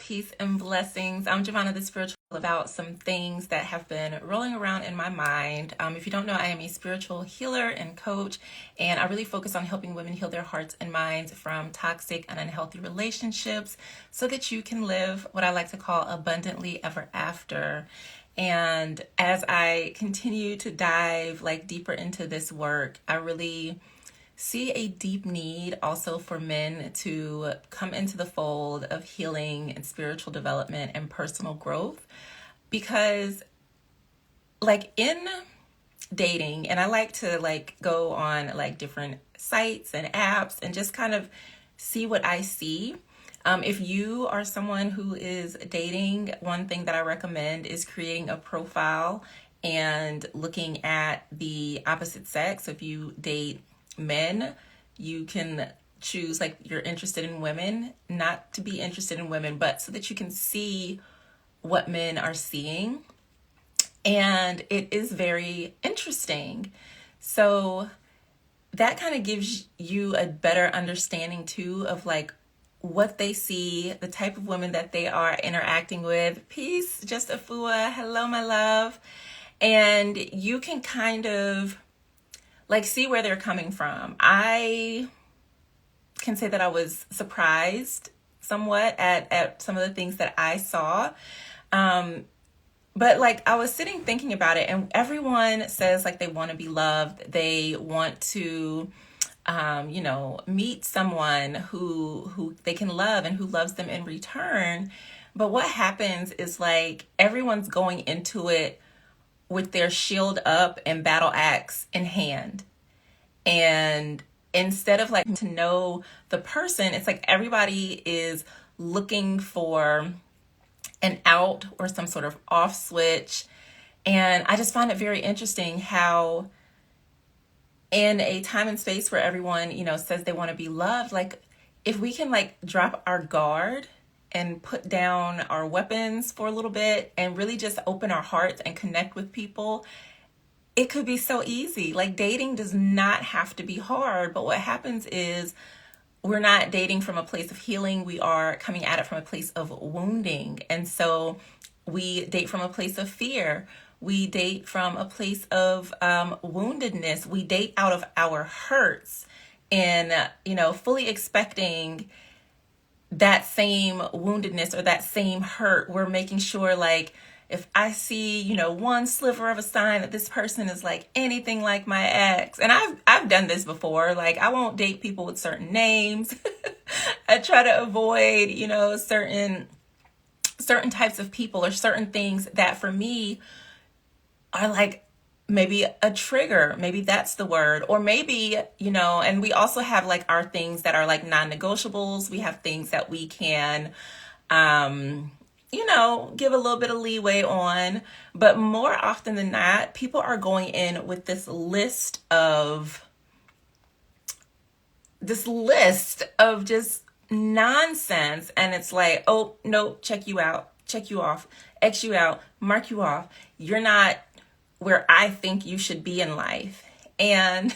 peace and blessings. I'm Giovanna the Spiritual about some things that have been rolling around in my mind. If you don't know, I am a spiritual healer and coach, and I really focus on helping women heal their hearts and minds from toxic and unhealthy relationships so that you can live what I like to call abundantly ever after. And as I continue to dive deeper into this work, I really see a deep need also for men to come into the fold of healing and spiritual development and personal growth, because in dating, and I like to go on different sites and apps and just kind of see what I see. If you are someone who is dating, one thing that I recommend is creating a profile and looking at the opposite sex. So if you date men, you can choose you're interested in women, not to be interested in women, but so that you can see what men are seeing. And it is very interesting. So that kind of gives you a better understanding too of what they see, the type of women that they are interacting with. Peace, just Afua. Hello, my love. And you can kind of see where they're coming from. I can say that I was surprised somewhat at some of the things that I saw. But I was sitting thinking about it, and everyone says they want to be loved. They want to, meet someone who they can love and who loves them in return. But what happens is everyone's going into it with their shield up and battle axe in hand. And instead of to know the person, it's everybody is looking for an out or some sort of off switch. And I just find it very interesting how in a time and space where everyone, says they want to be loved, if we can drop our guard and put down our weapons for a little bit and really just open our hearts and connect with people, it could be so easy. Dating does not have to be hard, but what happens is we're not dating from a place of healing. We are coming at it from a place of wounding. And so we date from a place of fear. We date from a place of woundedness. We date out of our hurts and, fully expecting that same woundedness or that same hurt. We're making sure if I see, one sliver of a sign that this person is anything like my ex, and I've done this before, I won't date people with certain names. I try to avoid, certain types of people or certain things that for me are maybe a trigger. Maybe that's the word. Or maybe, and we also have our things that are non-negotiables. We have things that we can, give a little bit of leeway on. But more often than not, people are going in with this list of just nonsense. And it's oh, no, check you out, check you off, X you out, mark you off. You're not where I think you should be in life. And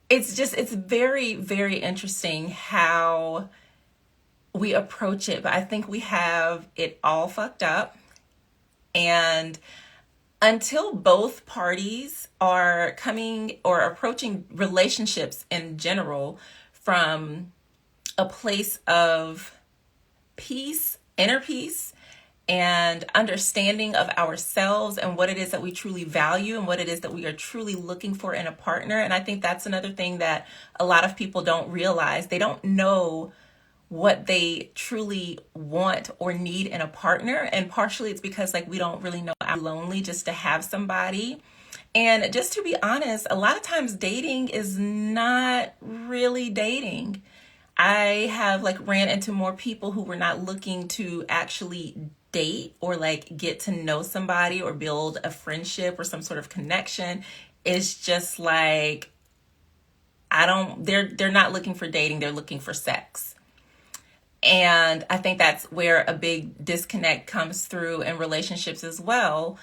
it's very, very interesting how we approach it, but I think we have it all fucked up. And until both parties are coming or approaching relationships in general from a place of peace, inner peace, and understanding of ourselves and what it is that we truly value and what it is that we are truly looking for in a partner. And I think that's another thing that a lot of people don't realize. They don't know what they truly want or need in a partner. And partially it's because we don't really know I'm lonely just to have somebody. And just to be honest, a lot of times dating is not really dating. I have ran into more people who were not looking to actually date or get to know somebody or build a friendship or some sort of connection. It's just they're not looking for dating, they're looking for sex. And I think that's where a big disconnect comes through in relationships as well.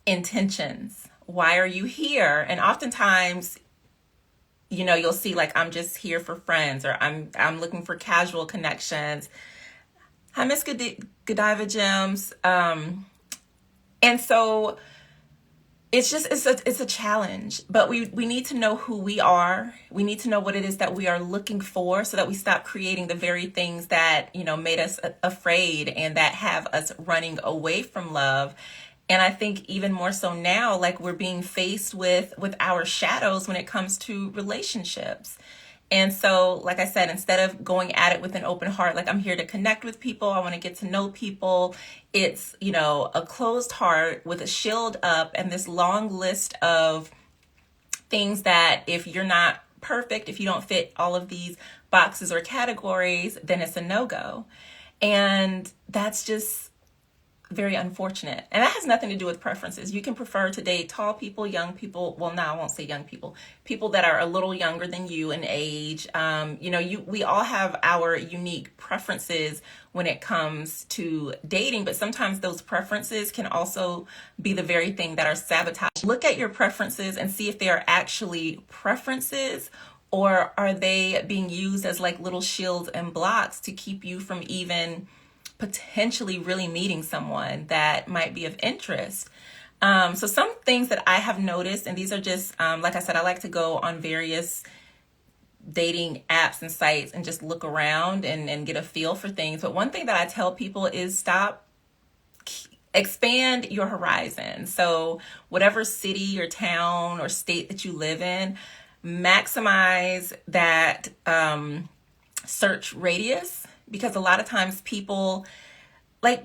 Intentions. Why are you here? And oftentimes, you'll see I'm just here for friends, or I'm looking for casual connections. Hi, Miss Godiva Gems. And so it's a challenge, but we need to know who we are. We need to know what it is that we are looking for so that we stop creating the very things that, made us afraid and that have us running away from love. And I think even more so now, like we're being faced with our shadows when it comes to relationships. And so, like I said, instead of going at it with an open heart, like I'm here to connect with people, I want to get to know people, it's, a closed heart with a shield up and this long list of things that if you're not perfect, if you don't fit all of these boxes or categories, then it's a no-go. And that's just very unfortunate. And that has nothing to do with preferences. You can prefer to date tall people, young people. Well, no, I won't say young people. People that are a little younger than you in age. We all have our unique preferences when it comes to dating, but sometimes those preferences can also be the very thing that are sabotaged. Look at your preferences and see if they are actually preferences, or are they being used as like little shields and blocks to keep you from even potentially really meeting someone that might be of interest. So some things that I have noticed, and these are just, like I said, I like to go on various dating apps and sites and just look around and get a feel for things. But one thing that I tell people is expand your horizon. So whatever city or town or state that you live in, maximize that search radius, because a lot of times people in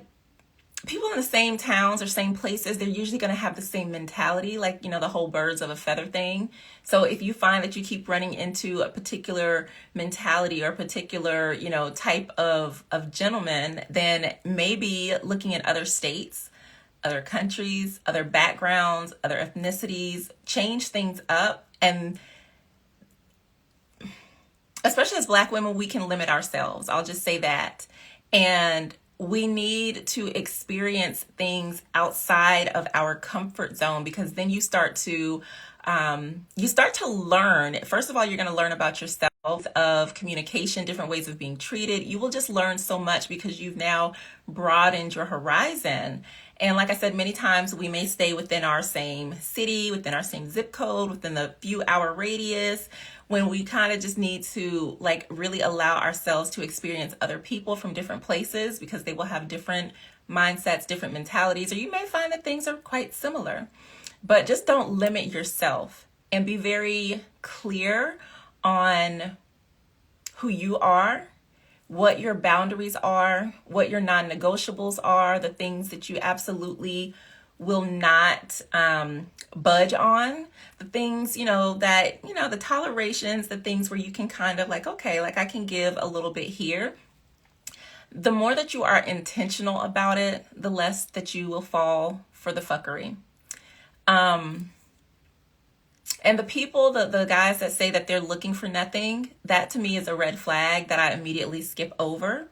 the same towns or same places, they're usually going to have the same mentality, like, the whole birds of a feather thing. So if you find that you keep running into a particular mentality or a particular, type of gentleman, then maybe looking at other states, other countries, other backgrounds, other ethnicities, change things up. And especially as Black women, we can limit ourselves. I'll just say that. And we need to experience things outside of our comfort zone, because then you start to learn. First of all, you're going to learn about yourself, of communication, different ways of being treated. You will just learn so much because you've now broadened your horizon. And like I said, many times we may stay within our same city, within our same zip code, within the few hour radius, when we kind of just need to really allow ourselves to experience other people from different places, because they will have different mindsets, different mentalities, or you may find that things are quite similar. But just don't limit yourself, and be very clear on who you are, what your boundaries are, what your non-negotiables are, the things that you absolutely will not budge on, the things, that, the tolerations, the things where you can kind of okay, I can give a little bit here. The more that you are intentional about it, the less that you will fall for the fuckery. And the people, the guys that say that they're looking for nothing, that to me is a red flag that I immediately skip over.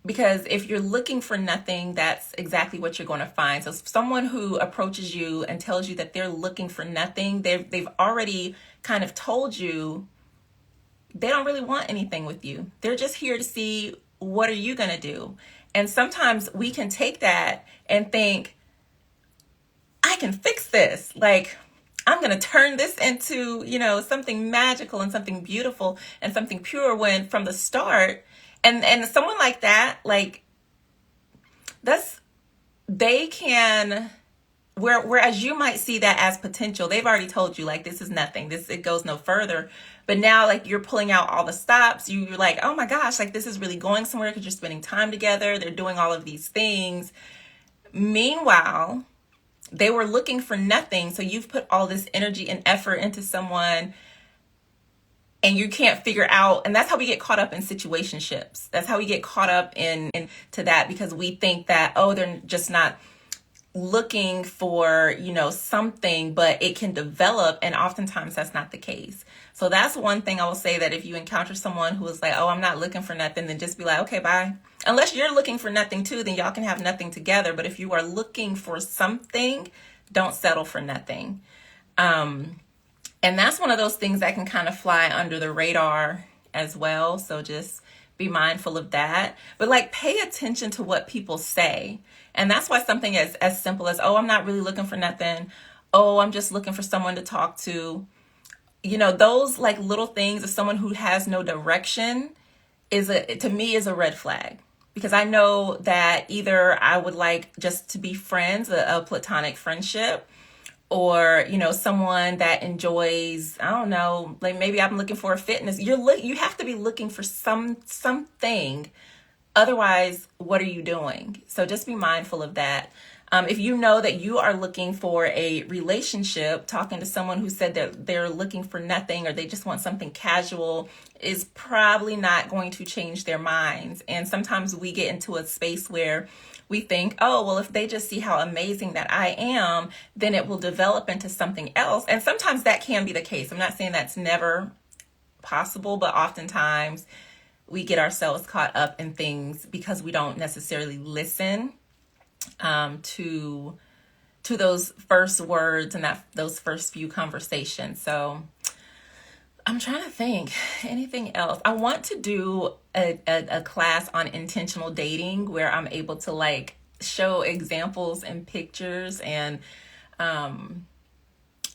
Because if you're looking for nothing, that's exactly what you're going to find. So someone who approaches you and tells you that they're looking for nothing, they've already kind of told you they don't really want anything with you. They're just here to see, what are you going to do? And sometimes we can take that and think, I can fix this. I'm going to turn this into, something magical and something beautiful and something pure, when from the start, and someone like that, they can, whereas you might see that as potential, they've already told you, this is nothing, it goes no further. But now, you're pulling out all the stops. You're like, oh my gosh, this is really going somewhere, because you're spending time together. They're doing all of these things. Meanwhile, they were looking for nothing. So you've put all this energy and effort into someone, and you can't figure out. And that's how we get caught up in situationships. That's how we get caught up into that, because we think that, oh, they're just not looking for, something, but it can develop. And oftentimes that's not the case. So that's one thing I will say, that if you encounter someone who is like, oh, I'm not looking for nothing, then just be like, okay, bye. Unless you're looking for nothing too, then y'all can have nothing together. But if you are looking for something, don't settle for nothing. And that's one of those things that can kind of fly under the radar as well. So just be mindful of that. But like pay attention to what people say. And that's why something as simple as, oh, I'm not really looking for nothing. Oh, I'm just looking for someone to talk to. You know, those like little things of someone who has no direction to me is a red flag, because I know that either I would like just to be friends, a platonic friendship, or, you know, someone that enjoys, I don't know, like maybe I'm looking for a fitness. You have to be looking for something. Otherwise, what are you doing? So just be mindful of that. If you know that you are looking for a relationship, talking to someone who said that they're looking for nothing or they just want something casual is probably not going to change their minds. And sometimes we get into a space where we think, oh, well, if they just see how amazing that I am, then it will develop into something else. And sometimes that can be the case. I'm not saying that's never possible, but oftentimes we get ourselves caught up in things because we don't necessarily listen to those first words and those first few conversations. So I'm trying to think anything else. I want to do a class on intentional dating where I'm able to like show examples and pictures and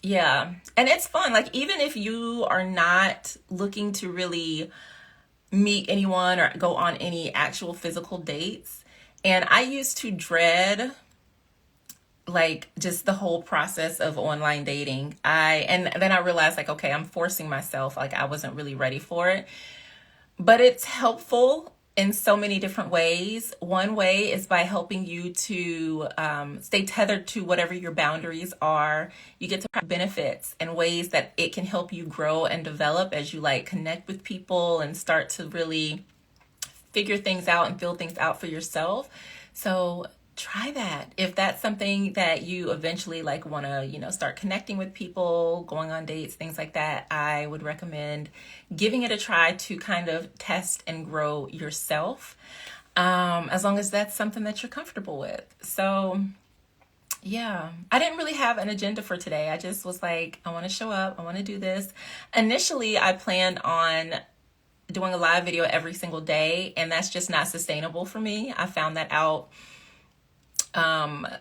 yeah. And it's fun. Like even if you are not looking to really meet anyone or go on any actual physical dates. And I used to dread like just the whole process of online dating. And then I realized like, okay, I'm forcing myself. Like I wasn't really ready for it, but it's helpful in so many different ways. One way is by helping you to stay tethered to whatever your boundaries are. You get to benefits and ways that it can help you grow and develop as you like connect with people and start to really figure things out and feel things out for yourself. So try that. If that's something that you eventually like want to, you know, start connecting with people, going on dates, things like that, I would recommend giving it a try to kind of test and grow yourself, as long as that's something that you're comfortable with. So yeah, I didn't really have an agenda for today. I just was like, I want to show up. I want to do this. Initially, I planned on doing a live video every single day, and that's just not sustainable for me. I found that out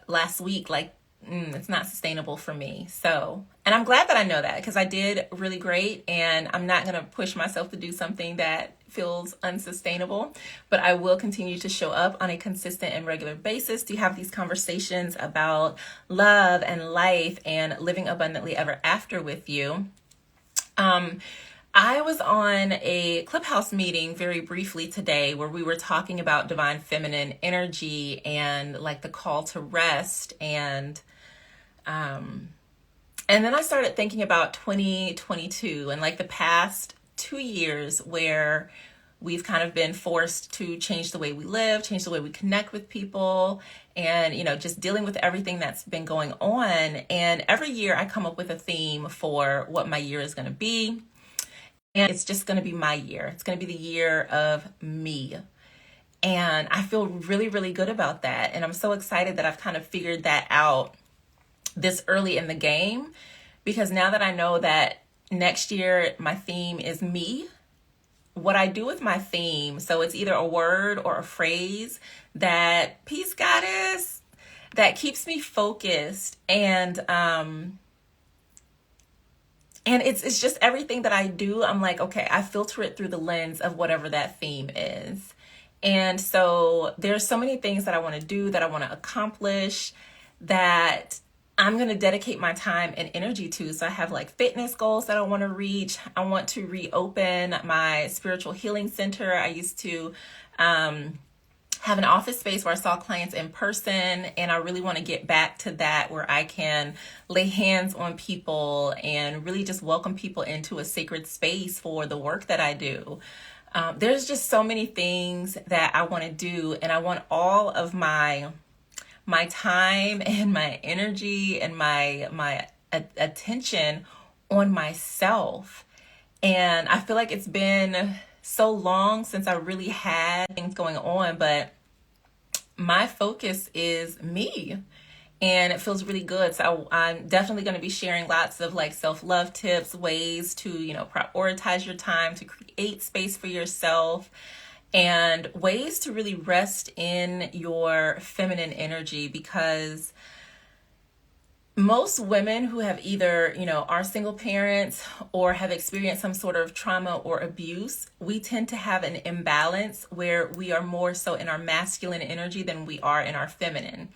last week, like it's not sustainable for me. So, and I'm glad that I know that, because I did really great, and I'm not going to push myself to do something that feels unsustainable, but I will continue to show up on a consistent and regular basis to have these conversations about love and life and living abundantly ever after with you. I was on a Clubhouse meeting very briefly today where we were talking about divine feminine energy and like the call to rest. And then I started thinking about 2022 and like the past 2 years where we've kind of been forced to change the way we live, change the way we connect with people, and, you know, just dealing with everything that's been going on. And every year I come up with a theme for what my year is going to be. And it's just going to be my year. It's going to be the year of me. And I feel really, really good about that. And I'm so excited that I've kind of figured that out this early in the game, because now that I know that next year my theme is me, what I do with my theme, so it's either a word or a phrase that, peace goddess, that keeps me focused, and it's just everything that I do. I'm like, okay, I filter it through the lens of whatever that theme is. And so there's so many things that I want to do, that I want to accomplish, that I'm going to dedicate my time and energy to. So I have like fitness goals that I want to reach. I want to reopen my spiritual healing center. I used to have an office space where I saw clients in person, and I really want to get back to that, where I can lay hands on people and really just welcome people into a sacred space for the work that I do. There's just so many things that I want to do, and I want all of my time and my energy and my attention on myself. And I feel like it's been so long since I really had things going on, but my focus is me, and it feels really good. So I'm definitely going to be sharing lots of like self-love tips, ways to, you know, prioritize your time, to create space for yourself. and ways to really rest in your feminine energy, because most women who have either, are single parents or have experienced some sort of trauma or abuse, we tend to have an imbalance where we are more so in our masculine energy than we are in our feminine.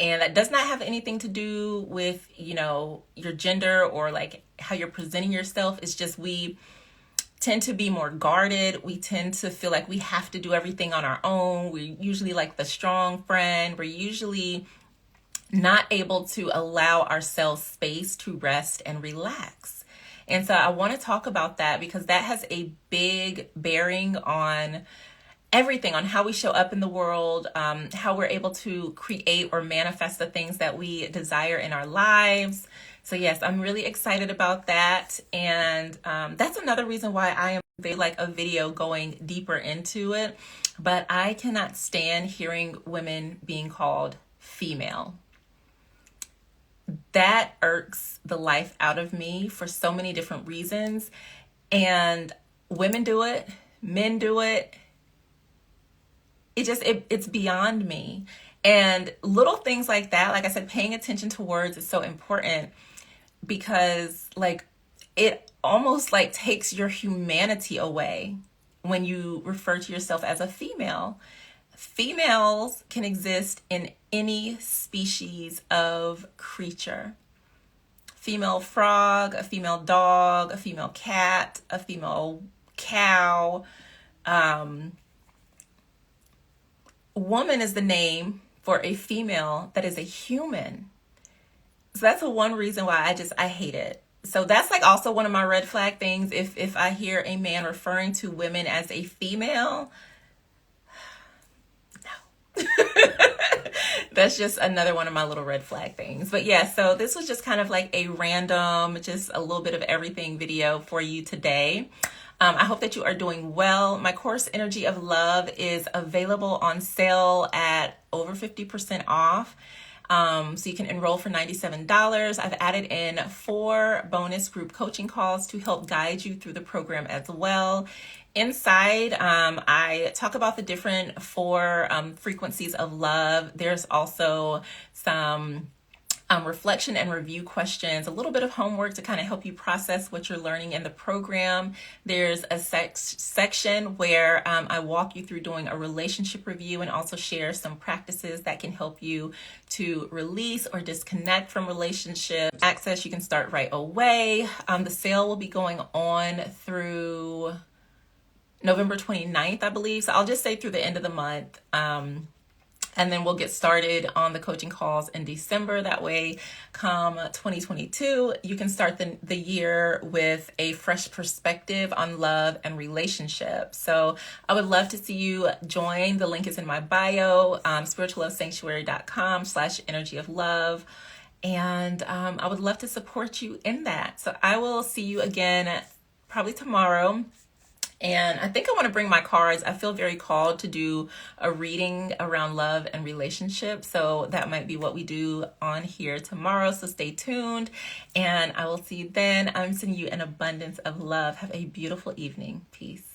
And that does not have anything to do with, your gender or like how you're presenting yourself. It's just we tend to be more guarded. We tend to feel like we have to do everything on our own. We're usually like the strong friend. We're usually not able to allow ourselves space to rest and relax. And so I want to talk about that because that has a big bearing on everything, on how we show up in the world, how we're able to create or manifest the things that we desire in our lives. So yes, I'm really excited about that. And that's another reason why I am like a video going deeper into it. But I cannot stand hearing women being called female. That irks the life out of me for so many different reasons. And women do it, men do it. It's beyond me. And little things like that, like I said, paying attention to words is so important, because like it almost like takes your humanity away when you refer to yourself as a female. Females can exist in any species of creature. Female frog, a female dog, a female cat, a female cow. Woman is the name for a female that is a human. So that's the one reason why I hate it. So that's like also one of my red flag things. If I hear a man referring to women as a female, no. That's just another one of my little red flag things. But yeah, so this was just kind of like a random, just a little bit of everything video for you today. I hope that you are doing well. My course, Energy of Love, is available on sale at over 50% off. So you can enroll for $97. I've added in 4 bonus group coaching calls to help guide you through the program as well. Inside, I talk about the different 4 frequencies of love. There's also some reflection and review questions, a little bit of homework to kind of help you process what you're learning in the program. There's a section where I walk you through doing a relationship review and also share some practices that can help you to release or disconnect from relationships. Access you can start right away. The sale will be going on through November 29th, I believe. So I'll just say through the end of the month. And then we'll get started on the coaching calls in December. That way, come 2022, you can start the year with a fresh perspective on love and relationships. So I would love to see you join. The link is in my bio, spirituallovesanctuary.com/energy of love. And I would love to support you in that. So I will see you again probably tomorrow. And I think I want to bring my cards. I feel very called to do a reading around love and relationships. So that might be what we do on here tomorrow. So stay tuned and I will see you then. I'm sending you an abundance of love. Have a beautiful evening. Peace.